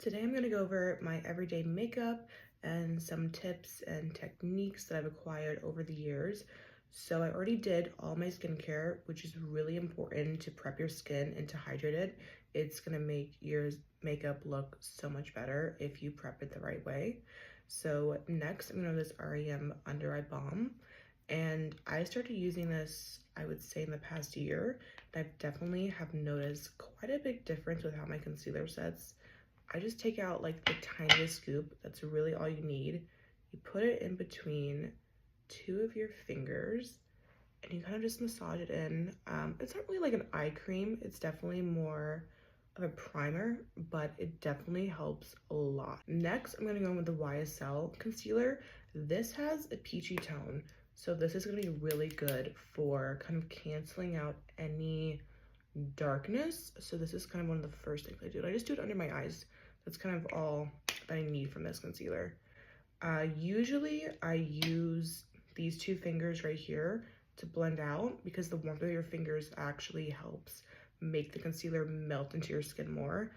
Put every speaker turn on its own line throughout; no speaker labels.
Today I'm going to go over my everyday makeup and some tips and techniques that I've acquired over the years. So I already did all my skincare, which is really important to prep your skin and to hydrate it. It's going to make your makeup look so much better if you prep it the right way. So next I'm going to do this REM Under Eye Balm. And I started using this, I would say, in the past year. And I definitely have noticed quite a big difference with how my concealer sets. I just take out like the tiniest scoop. That's really all you need. You put it in between two of your fingers and you kind of just massage it in. It's not really like an eye cream. It's definitely more of a primer, but it definitely helps a lot. Next, I'm gonna go in with the YSL concealer. This has a peachy tone. So this is gonna be really good for kind of canceling out any darkness. So this is kind of one of the first things I do. I just do it under my eyes. That's kind of all that I need from this concealer. Usually I use these two fingers right here to blend out because the warmth of your fingers actually helps make the concealer melt into your skin more.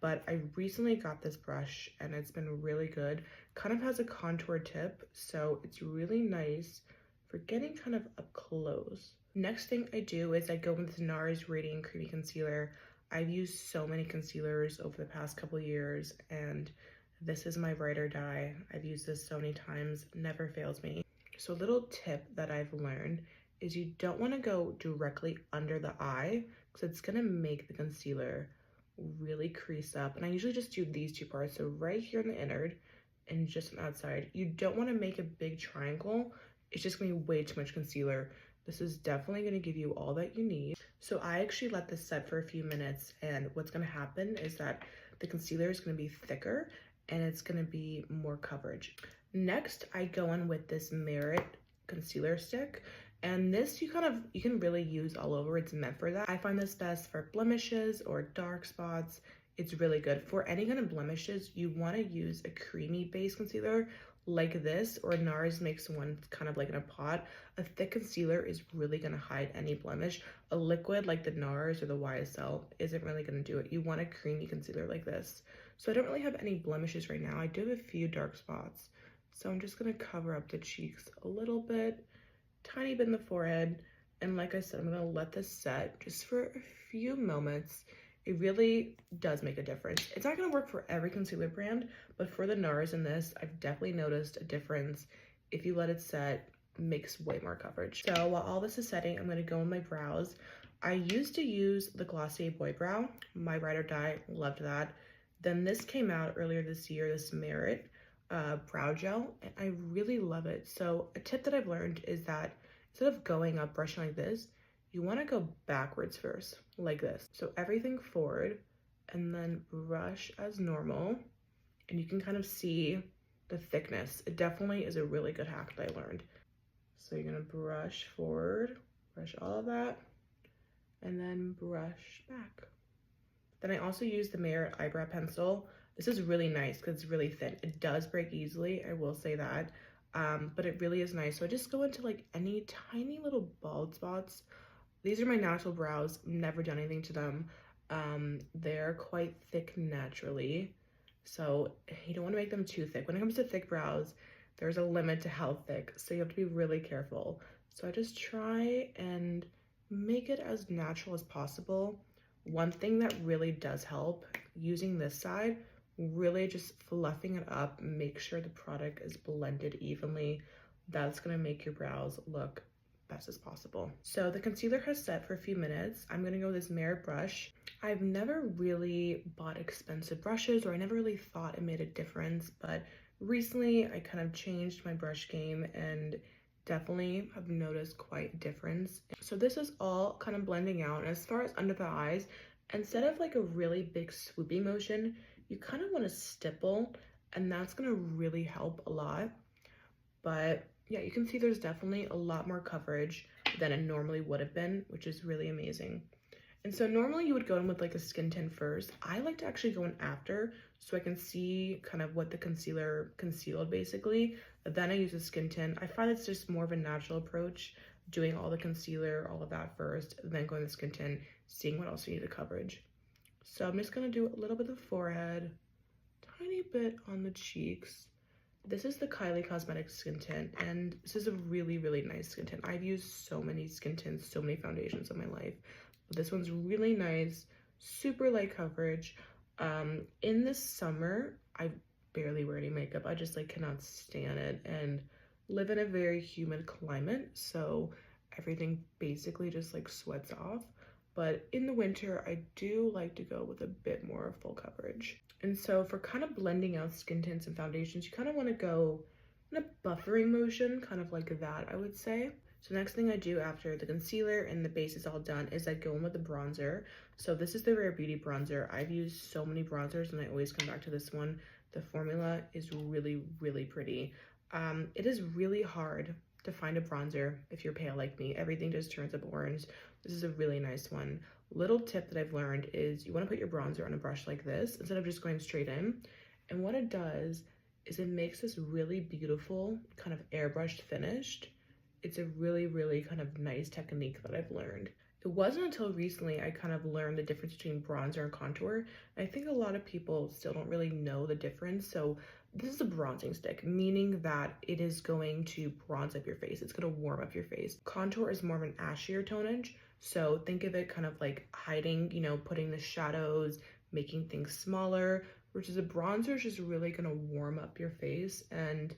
But I recently got this brush and it's been really good. Kind of has a contour tip, so it's really nice for getting kind of up close. Next thing I do is I go with NARS Radiant Creamy Concealer. I've used so many concealers over the past couple years and this is my ride or die. I've used this so many times, never fails me. So a little tip that I've learned is you don't want to go directly under the eye because it's going to make the concealer really crease up. And I usually just do these two parts, so right here in the innard and just on the outside. You don't want to make a big triangle. It's just going to be way too much concealer. This is definitely going to give you all that you need. So I actually let this set for a few minutes, and what's going to happen is that the concealer is going to be thicker and it's going to be more coverage. Next, I go in with this Merit concealer stick, and this you can really use all over. It's meant for that. I find this best for blemishes or dark spots. It's really good for any kind of blemishes. You want to use a creamy base concealer like this, or NARS makes one kind of like in a pot. A thick concealer is really going to hide any blemish. A liquid like the NARS or the YSL isn't really going to do it. You want a creamy concealer like this. So I don't really have any blemishes right now. I do have a few dark spots. So I'm just going to cover up the cheeks a little bit, tiny bit in the forehead. And like I said, I'm going to let this set just for a few moments. It really does make a difference. It's not going to work for every concealer brand, but for the NARS in this, I've definitely noticed a difference. If you let it set, it makes way more coverage. So while all this is setting, I'm going to go in my brows. I used to use the Glossier Boy Brow. My ride or die, loved that. Then this came out earlier this year, this Merit brow gel, and I really love it. So a tip that I've learned is that instead of going up brushing like this, you want to go backwards first, like this. So everything forward and then brush as normal. And you can kind of see the thickness. It definitely is a really good hack that I learned. So you're going to brush forward, brush all of that, and then brush back. Then I also use the Merit eyebrow pencil. This is really nice because it's really thin. It does break easily, I will say that. But it really is nice. So I just go into like any tiny little bald spots. These are my natural brows, never done anything to them. They're quite thick naturally, so you don't want to make them too thick. When it comes to thick brows, there's a limit to how thick, so you have to be really careful. So I just try and make it as natural as possible. One thing that really does help, using this side, really just fluffing it up, make sure the product is blended evenly. That's gonna make your brows look best as possible. So the concealer has set for a few minutes. I'm gonna go with this Merit brush. I've never really bought expensive brushes, or I never really thought it made a difference, but recently I kind of changed my brush game and definitely have noticed quite a difference. So this is all kind of blending out. And as far as under the eyes, instead of like a really big swooping motion, you kind of want to stipple, and that's gonna really help a lot. But yeah, you can see there's definitely a lot more coverage than it normally would have been, which is really amazing. And so normally you would go in with like a skin tint first. I like to actually go in after so I can see kind of what the concealer concealed basically. But then I use a skin tint. I find it's just more of a natural approach, doing all the concealer, all of that first, then going to the skin tint, seeing what else you need the coverage. So I'm just gonna do a little bit of the forehead, tiny bit on the cheeks. This is the Kylie Cosmetics skin tint, and this is a really, really nice skin tint. I've used so many skin tints, so many foundations in my life, but this one's really nice, super light coverage. In the summer, I barely wear any makeup. I just like cannot stand it and live in a very humid climate, so everything basically just like sweats off. But in the winter, I do like to go with a bit more full coverage. And so for kind of blending out skin tints and foundations, you kind of want to go in a buffering motion, kind of like that, I would say. So next thing I do after the concealer and the base is all done is I go in with the bronzer. So this is the Rare Beauty bronzer. I've used so many bronzers and I always come back to this one. The formula is really, really pretty. It is really hard to find a bronzer if you're pale like me. Everything just turns up orange. This is a really nice one. Little tip that I've learned is you want to put your bronzer on a brush like this instead of just going straight in. And what it does is it makes this really beautiful kind of airbrushed finished. It's a really, really kind of nice technique that I've learned. It wasn't until recently I kind of learned the difference between bronzer and contour. I think a lot of people still don't really know the difference. So this is a bronzing stick, meaning that it is going to bronze up your face. It's going to warm up your face. Contour is more of an ashier tonage. So think of it kind of like hiding, you know, putting the shadows, making things smaller, versus a bronzer is just really going to warm up your face. And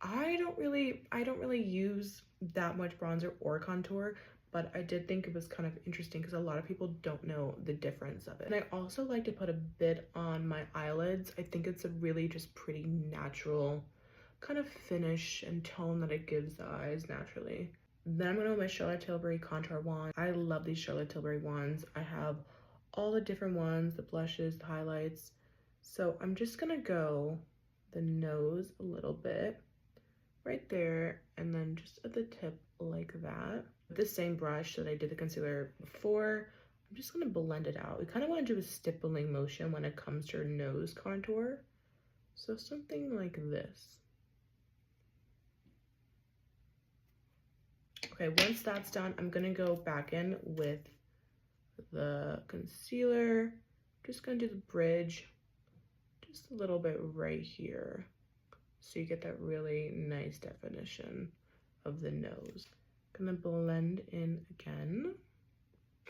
I don't really use that much bronzer or contour, but I did think it was kind of interesting because a lot of people don't know the difference of it. And I also like to put a bit on my eyelids. I think it's a really just pretty natural kind of finish and tone that it gives the eyes naturally. Then I'm going to with my Charlotte Tilbury contour wand. I love these Charlotte Tilbury wands. I have all the different ones, the blushes, the highlights. So I'm just going to go the nose a little bit right there, and then just at the tip like that. With the same brush that I did the concealer before, I'm just going to blend it out. We kind of want to do a stippling motion when it comes to your nose contour. So something like this. Okay, once that's done, I'm gonna go back in with the concealer. Just gonna do the bridge just a little bit right here, so you get that really nice definition of the nose. Gonna blend in again.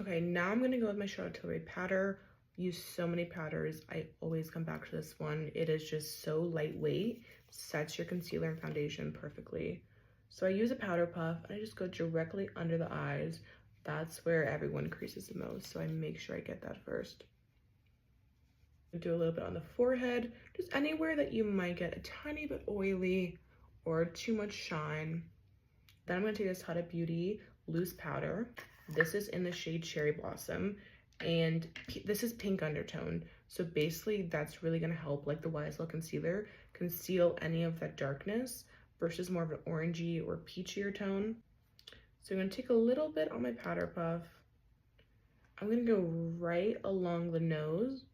Okay, now I'm gonna go with my Charlotte Tilbury powder. Use so many powders. I always come back to this one. It is just so lightweight, sets your concealer and foundation perfectly. So I use a powder puff and I just go directly under the eyes. That's where everyone creases the most, so I make sure I get that first. Do a little bit on the forehead, just anywhere that you might get a tiny bit oily or too much shine. Then I'm going to take this Huda Beauty loose powder. This is in the shade Cherry Blossom, and this is pink undertone. So basically that's really going to help, like the YSL concealer, conceal any of that darkness versus more of an orangey or peachier tone. So I'm going to take a little bit on my powder puff. I'm going to go right along the nose,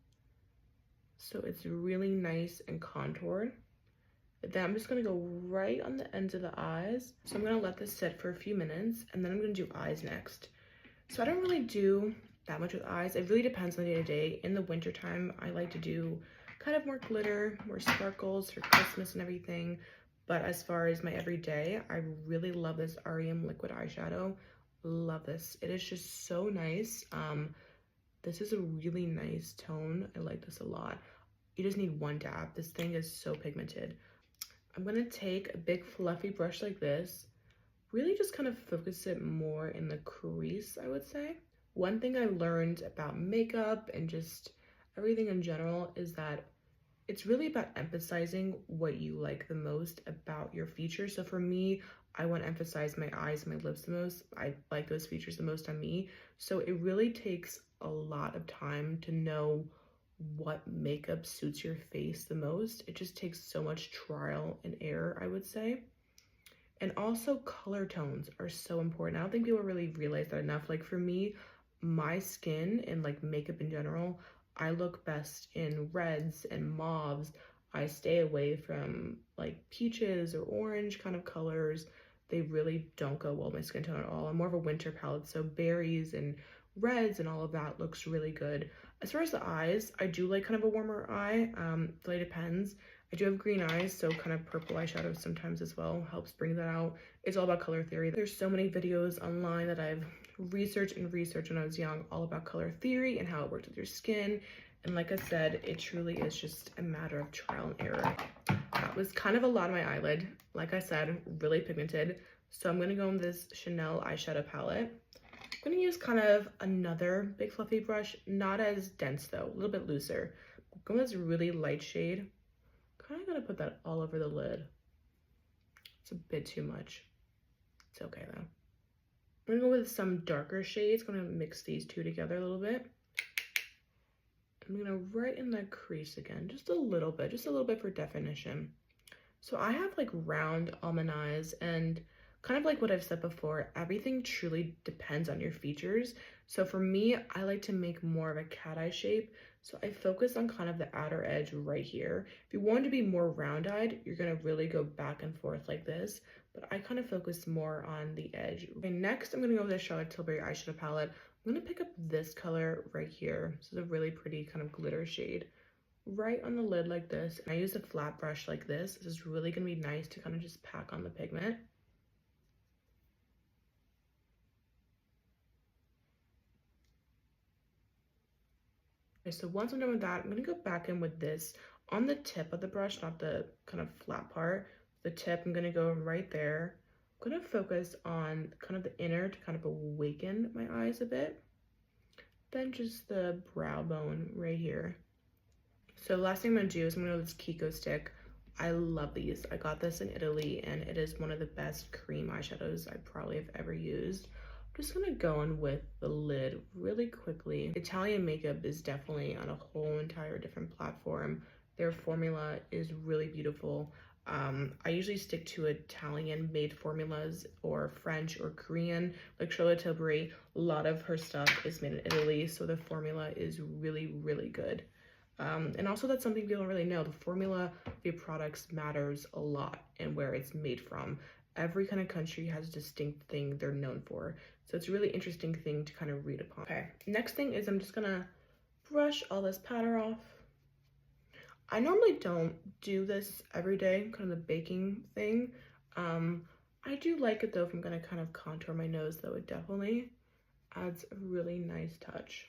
so it's really nice and contoured. Then I'm just going to go right on the ends of the eyes. So I'm going to let this sit for a few minutes, and then I'm going to do eyes next. So I don't really do that much with eyes. It really depends on the day to day. In the winter time, I like to do kind of more glitter, more sparkles for Christmas and everything. But as far as my everyday, I really love this REM liquid eyeshadow. Love this. It is just so nice. This is a really nice tone. I like this a lot. You just need one dab. This thing is so pigmented. I'm going to take a big fluffy brush like this, really just kind of focus it more in the crease, I would say. One thing I learned about makeup and just everything in general is that it's really about emphasizing what you like the most about your features. So for me, I want to emphasize my eyes and my lips the most. I like those features the most on me. So it really takes a lot of time to know what makeup suits your face the most. It just takes so much trial and error, I would say. And also color tones are so important. I don't think people really realize that enough. Like for me, my skin and like makeup in general, I look best in reds and mauves. I stay away from like peaches or orange kind of colors. They really don't go well with my skin tone at all. I'm more of a winter palette, so berries and reds and all of that looks really good. As far as the eyes, I do like kind of a warmer eye. It really depends. I do have green eyes, so kind of purple eyeshadow sometimes as well helps bring that out. It's all about color theory. There's so many videos online that I've researched when I was young, all about color theory and how it works with your skin. And like I said, it truly is just a matter of trial and error. That was kind of a lot on my eyelid. Like I said, really pigmented. So I'm gonna go in this Chanel eyeshadow palette. I'm gonna use kind of another big fluffy brush, not as dense though, a little bit looser. I'm going with this really light shade. Kind of gonna put that all over the lid. It's a bit too much. It's okay though. I'm gonna go with some darker shades. I'm gonna mix these two together a little bit. I'm gonna right in that crease again, just a little bit for definition. So I have like round almond eyes, and kind of like what I've said before, everything truly depends on your features. So for me, I like to make more of a cat eye shape. So I focus on kind of the outer edge right here. If you want to be more round-eyed, you're gonna really go back and forth like this, but I kind of focus more on the edge. Okay, next I'm gonna go with the Charlotte Tilbury eyeshadow palette. I'm gonna pick up this color right here. This is a really pretty kind of glitter shade. Right on the lid like this. And I use a flat brush like this. This is really gonna be nice to kind of just pack on the pigment. Okay, so once I'm done with that, I'm gonna go back in with this on the tip of the brush, not the kind of flat part. The tip, I'm gonna go right there. I'm gonna focus on kind of the inner to kind of awaken my eyes a bit. Then just the brow bone right here. So last thing I'm gonna do is I'm gonna go with this Kiko stick. I love these. I got this in Italy and it is one of the best cream eyeshadows I probably have ever used. I'm just gonna go in with the lid really quickly. Italian makeup is definitely on a whole entire different platform. Their formula is really beautiful. I usually stick to Italian made formulas or French or Korean, like Charlotte Tilbury. A lot of her stuff is made in Italy, so the formula is really, really good. And also that's something people don't really know. The formula of your products matters a lot and where it's made from. Every kind of country has a distinct thing they're known for. So it's a really interesting thing to kind of read upon. Okay, next thing is I'm just gonna brush all this powder off. I normally don't do this every day, kind of the baking thing. I do like it though if I'm gonna kind of contour my nose though. It definitely adds a really nice touch.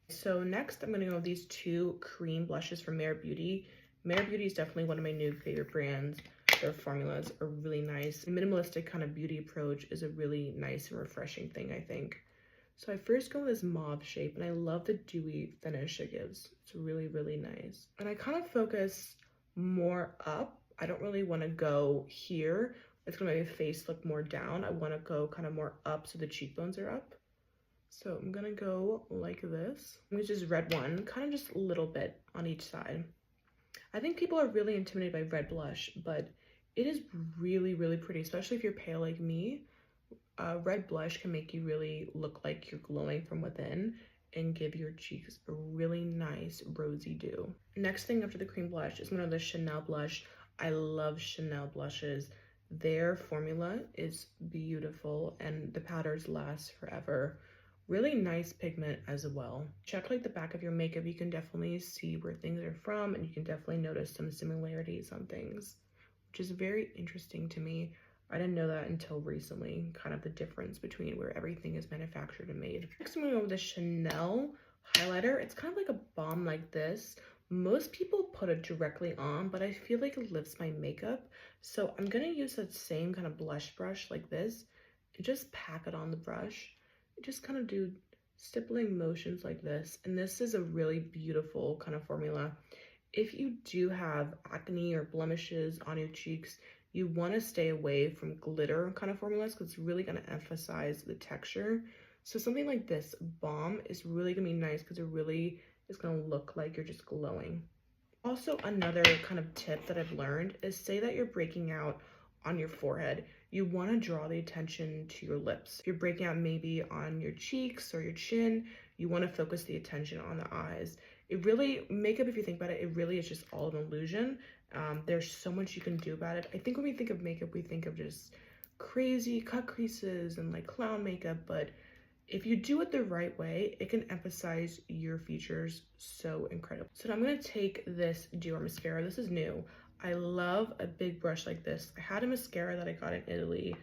So next I'm gonna go with these two cream blushes from Mare Beauty. Mare Beauty is definitely one of my new favorite brands. Their formulas are really nice. The minimalistic kind of beauty approach is a really nice and refreshing thing, I think. So I first go with this mauve shape, and I love the dewy finish it gives. It's really, really nice. And I kind of focus more up. I don't really want to go here. It's gonna make my face look more down. I want to go kind of more up so the cheekbones are up. So I'm gonna go like this. I'm gonna just red one, kind of just a little bit on each side. I think people are really intimidated by red blush, but it is really, really pretty, especially if you're pale like me. Red blush can make you really look like you're glowing from within and give your cheeks a really nice rosy dew. Next thing after the cream blush is one of the Chanel blush. I love Chanel blushes. Their formula is beautiful and the powders last forever. Really nice pigment as well. Check like the back of your makeup. You can definitely see where things are from and you can definitely notice some similarities on things, which is very interesting to me. I didn't know that until recently, kind of the difference between where everything is manufactured and made. Next, I'm gonna go with the Chanel highlighter. It's kind of like a balm like this. Most people put it directly on, but I feel like it lifts my makeup. So I'm gonna use that same kind of blush brush like this and just pack it on the brush. Just kind of do stippling motions like this. And this is a really beautiful kind of formula. If you do have acne or blemishes on your cheeks, you want to stay away from glitter kind of formulas because it's really going to emphasize the texture. So something like this balm is really going to be nice because it really is going to look like you're just glowing. Also, another kind of tip that I've learned is say that you're breaking out on your forehead. You want to draw the attention to your lips. If you're breaking out maybe on your cheeks or your chin, you want to focus the attention on the eyes. It really, makeup, if you think about it, it really is just all an illusion. There's so much you can do about it. I think when we think of makeup, we think of just crazy cut creases and like clown makeup, but If you do it the right way, it can emphasize your features so incredible. So now I'm gonna take this Dior mascara. This is new. I love a big brush like this. I had a mascara that I got in Italy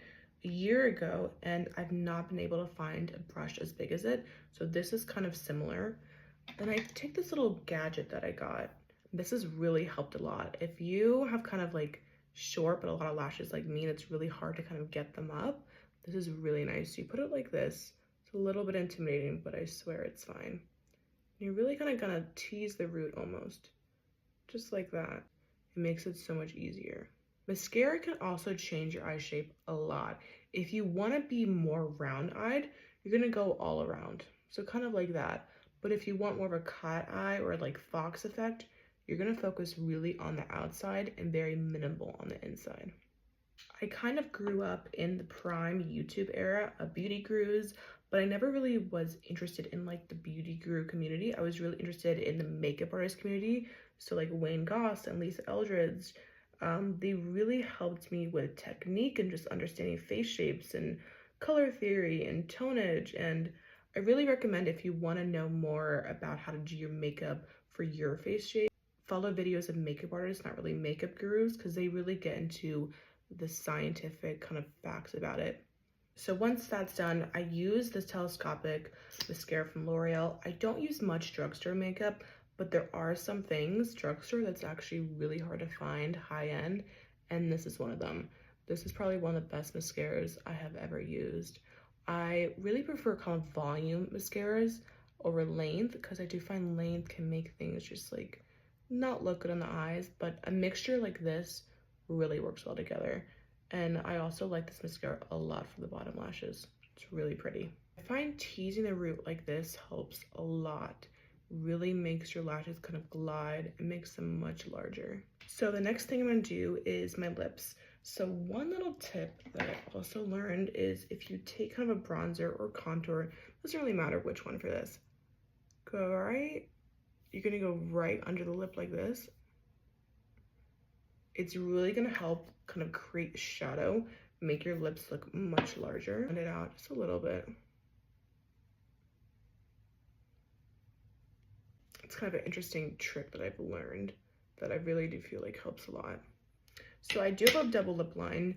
a year ago, and I've not been able to find a brush as big as it. So this is kind of similar. Then I take this little gadget that I got. This has really helped a lot. If you have kind of like short but a lot of lashes like me, and it's really hard to kind of get them up, this is really nice. So you put it like this. It's a little bit intimidating, but I swear it's fine. You're really kind of gonna tease the root almost, just like that. It makes it so much easier. Mascara can also change your eye shape a lot. If you want to be more round-eyed, you're gonna go all around, so kind of like that. But if you want more of a cat eye or like fox effect, you're gonna focus really on the outside and very minimal on the inside. I kind of grew up in the prime YouTube era of beauty gurus, but I never really was interested in like the beauty guru community. I was really interested in the makeup artist community. So like Wayne Goss and Lisa Eldridge, they really helped me with technique and just understanding face shapes and color theory and tonage. And I really recommend, if you want to know more about how to do your makeup for your face shape, follow videos of makeup artists, not really makeup gurus, because they really get into the scientific kind of facts about it. So once that's done, I use this telescopic mascara from L'Oreal. I don't use much drugstore makeup, but there are some things drugstore that's actually really hard to find, high end, and this is one of them. This is probably one of the best mascaras I have ever used. I really prefer kind of volume mascaras over length, because I do find length can make things just like not look good on the eyes, but a mixture like this really works well together. And I also like this mascara a lot for the bottom lashes. It's really pretty. I find teasing the root like this helps a lot. Really makes your lashes kind of glide and makes them much larger. So the next thing I'm gonna do is my lips. So one little tip that I also learned is, if you take kind of a bronzer or contour, doesn't really matter which one for this, you're gonna go right under the lip like this. It's really gonna help kind of create shadow, make your lips look much larger. Blend it out just a little bit. It's kind of an interesting trick that I've learned that I really do feel like helps a lot. So I do have a double lip line,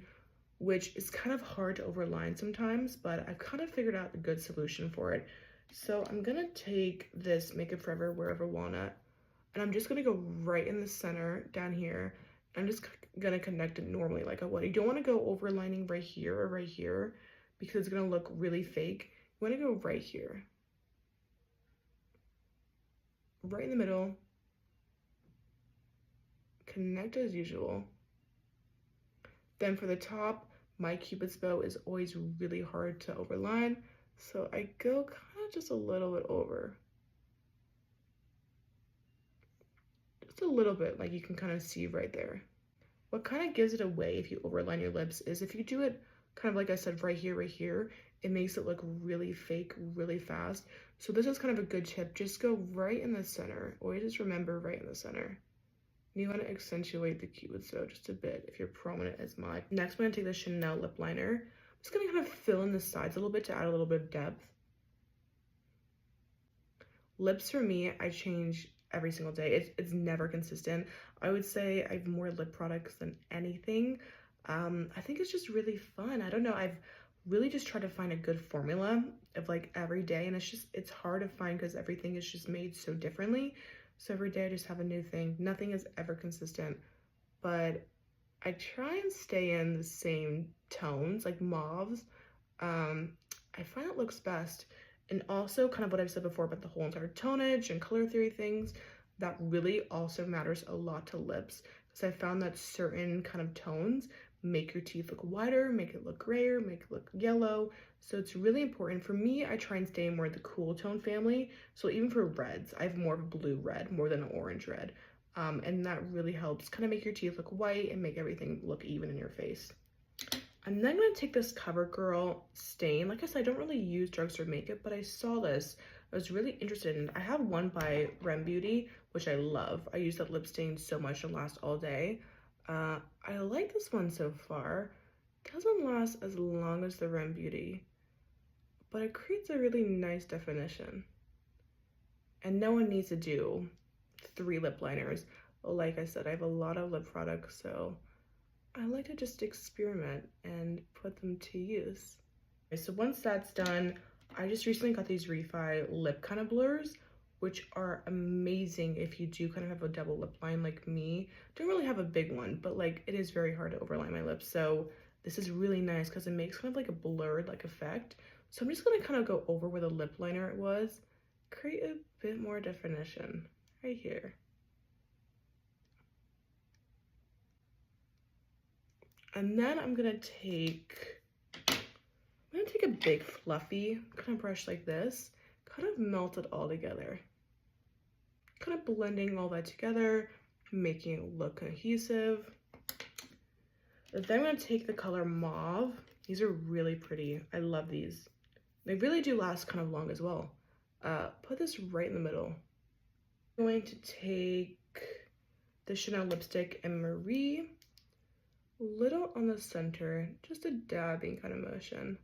which is kind of hard to overline sometimes, but I've kind of figured out a good solution for it. So I'm gonna take this Makeup Forever Wearable Walnut, and I'm just gonna go right in the center down here. I'm just gonna connect it normally like I would. You don't wanna go overlining right here or right here, because it's gonna look really fake. You wanna go right here. Right in the middle. Connect as usual. Then for the top, my Cupid's bow is always really hard to overline, so I go kind of just a little bit over. Just a little bit, like you can kind of see right there. What kind of gives it away if you overline your lips is if you do it kind of like I said, right here, it makes it look really fake really fast. So this is kind of a good tip. Just go right in the center. Always just remember right in the center. And you want to accentuate the Cupid's bow just a bit if you're prominent as mine. Next, I'm going to take the Chanel lip liner. I'm just going to kind of fill in the sides a little bit to add a little bit of depth. Lips for me, I change every single day. It's never consistent. I would say I have more lip products than anything. I think it's just really fun. I don't know. I've really just tried to find a good formula of like every day, and it's hard to find because everything is just made so differently. So every day I just have a new thing. Nothing is ever consistent, but I try and stay in the same tones, like mauves. I find it looks best. And also kind of what I've said before about the whole entire tonage and color theory things, that really also matters a lot to lips, because I found that certain kind of tones make your teeth look whiter, make it look grayer, make it look yellow. So it's really important. For me, I try and stay more the cool tone family. So even for reds, I have more of a blue red more than an orange red. And that really helps kind of make your teeth look white and make everything look even in your face. I'm then going to take this CoverGirl stain. Like I said, I don't really use drugstore makeup, but I saw this. I was really interested in it. I have one by Rem Beauty, which I love. I use that lip stain so much and last all day. I like this one so far. Doesn't last as long as the Rem Beauty, but it creates a really nice definition. And no one needs to do 3 lip liners. Like I said, I have a lot of lip products, so I like to just experiment and put them to use. Okay, so once that's done, I just recently got these Refi lip kind of blurs, which are amazing if you do kind of have a double lip line like me. Don't really have a big one, but like it is very hard to overline my lips. So this is really nice because it makes kind of like a blurred like effect. So I'm just gonna kind of go over where the lip liner was, create a bit more definition right here. And then I'm gonna take a big fluffy kind of brush like this, kind of melt it all together. Kind of blending all that together, making it look cohesive. Then I'm gonna take the color Mauve. These are really pretty. I love these. They really do last kind of long as well. Put this right in the middle. I'm going to take the Chanel lipstick and Marie, little on the center, just a dabbing kind of motion.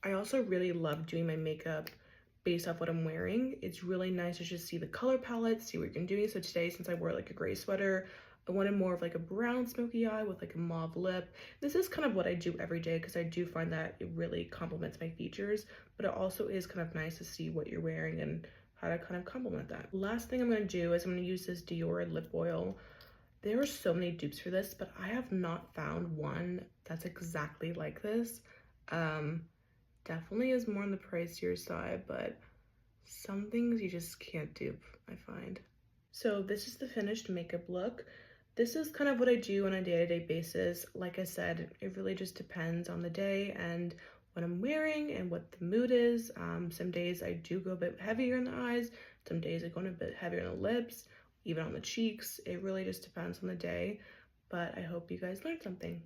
I also really love doing my makeup based off what I'm wearing. It's really nice to just see the color palette, see what you're doing. So today, since I wore like a gray sweater, I wanted more of like a brown smoky eye with like a mauve lip. This is kind of what I do every day because I do find that it really complements my features, but it also is kind of nice to see what you're wearing and how to kind of complement that. Last thing I'm going to do is I'm going to use this Dior lip oil. There are so many dupes for this, but I have not found one that's exactly like this. Definitely is more on the pricier side, but some things you just can't dupe, I find. So this is the finished makeup look. This is kind of what I do on a day-to-day basis. Like I said, it really just depends on the day and what I'm wearing and what the mood is. Some days I do go a bit heavier in the eyes. Some days I go a bit heavier on the lips, even on the cheeks. It really just depends on the day, but I hope you guys learned something.